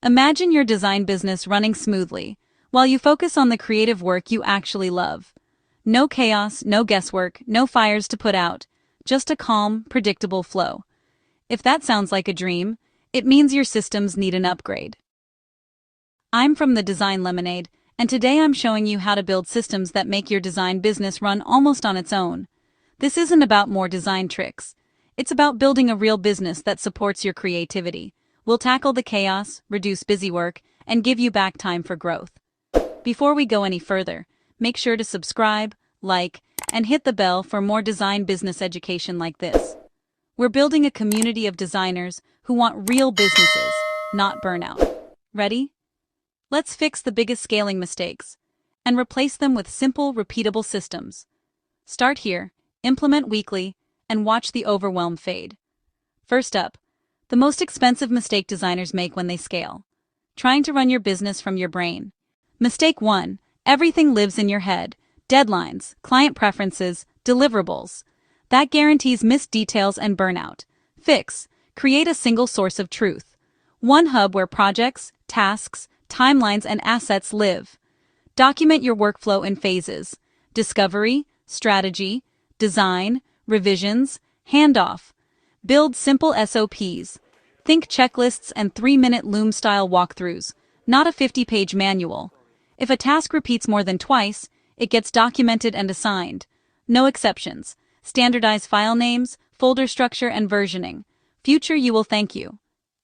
Imagine your design business running smoothly, while you focus on the creative work you actually love. No chaos, no guesswork, no fires to put out, just a calm, predictable flow. If that sounds like a dream, it means your systems need an upgrade. I'm from the DesignLemonade, and today I'm showing you how to build systems that make your design business run almost on its own. This isn't about more design tricks. It's about building a real business that supports your creativity. We'll tackle the chaos, reduce busy work, and give you back time for growth. Before we go any further, make sure to subscribe, like, and hit the bell for more design business education like this. We're building a community of designers who want real businesses, not burnout. Ready? Let's fix the biggest scaling mistakes and replace them with simple, repeatable systems. Start here, implement weekly, and watch the overwhelm fade. First up, the most expensive mistake designers make when they scale. Trying to run your business from your brain. Mistake 1. Everything lives in your head. Deadlines, client preferences, deliverables. That guarantees missed details and burnout. Fix. Create a single source of truth. One hub where projects, tasks, timelines, and assets live. Document your workflow in phases. Discovery, strategy, design, revisions, handoff. Build simple SOPs. Think checklists and 3-minute Loom-style walkthroughs, not a 50-page manual. If a task repeats more than twice, it gets documented and assigned. No exceptions. Standardize file names, folder structure, and versioning. Future you will thank you.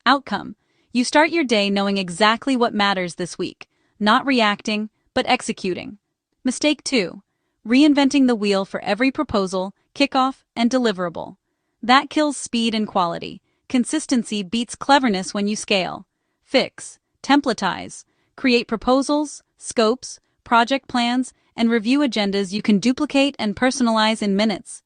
Outcome. You start your day knowing exactly what matters this week, not reacting, but executing. Mistake 2. Reinventing the wheel for every proposal, kickoff, and deliverable. That kills speed and quality. Consistency beats cleverness when you scale. Fix. Templatize. Create proposals, scopes, project plans, and review agendas you can duplicate and personalize in minutes.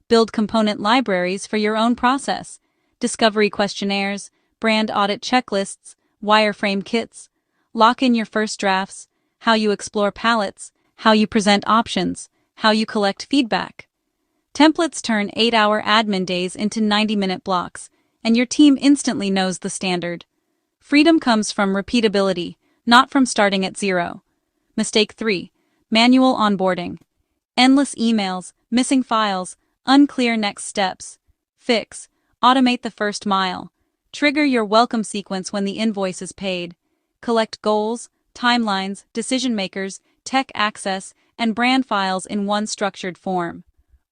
Build component libraries for your own process. Discovery questionnaires, brand audit checklists, wireframe kits. Lock in your first drafts, how you explore palettes, how you present options, how you collect feedback. Templates turn 8-hour admin days into 90-minute blocks, and your team instantly knows the standard. Freedom comes from repeatability, not from starting at zero. Mistake 3. Manual onboarding. Endless emails, missing files, unclear next steps. Fix. Automate the first mile. Trigger your welcome sequence when the invoice is paid. Collect goals, timelines, decision makers, tech access, and brand files in one structured form.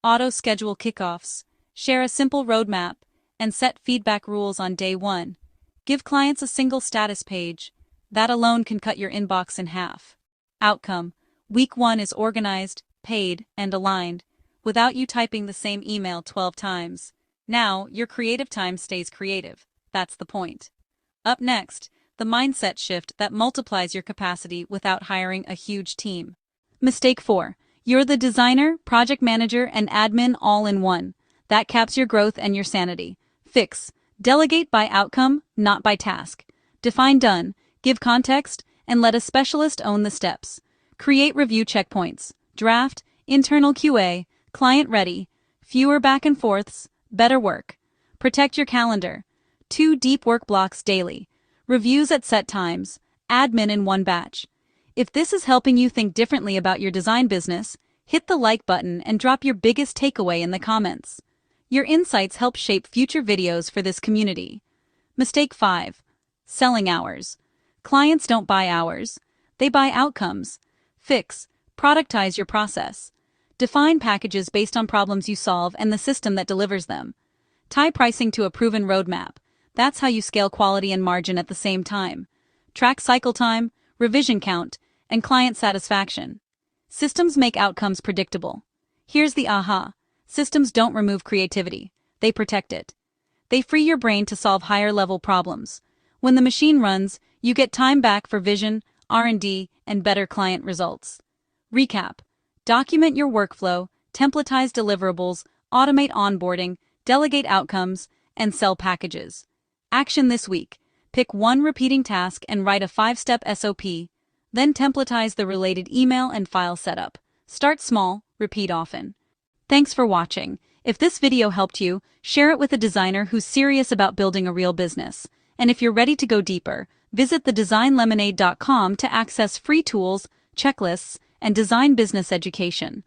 Auto-schedule kickoffs. Share a simple roadmap, and set feedback rules on day 1. Give clients a single status page. That alone can cut your inbox in half. Outcome. Week 1 is organized, paid, and aligned, without you typing the same email 12 times. Now, your creative time stays creative. That's the point. Up next, the mindset shift that multiplies your capacity without hiring a huge team. Mistake 4. You're the designer, project manager, and admin all in one. That caps your growth and your sanity. Fix. Delegate by outcome, not by task. Define done, give context, and let a specialist own the steps. Create review checkpoints. Draft, internal QA, client ready. Fewer back and forths, better work. Protect your calendar. 2 deep work blocks daily. Reviews at set times. Admin in one batch. If this is helping you think differently about your design business, hit the like button and drop your biggest takeaway in the comments. Your insights help shape future videos for this community. Mistake 5. Selling hours. Clients don't buy hours. They buy outcomes. Fix. Productize your process. Define packages based on problems you solve and the system that delivers them. Tie pricing to a proven roadmap. That's how you scale quality and margin at the same time. Track cycle time, revision count, and client satisfaction. Systems make outcomes predictable. Here's the aha. Systems don't remove creativity. They protect it. They free your brain to solve higher-level problems. When the machine runs, you get time back for vision, R&D, and better client results. Recap. Document your workflow, templatize deliverables, automate onboarding, delegate outcomes, and sell packages. Action this week. Pick one repeating task and write a 5-step SOP. Then templatize the related email and file setup. Start small, repeat often. Thanks for watching. If this video helped you, share it with a designer who's serious about building a real business. And if you're ready to go deeper, Visit thedesignlemonade.com to access free tools, checklists, and design business education.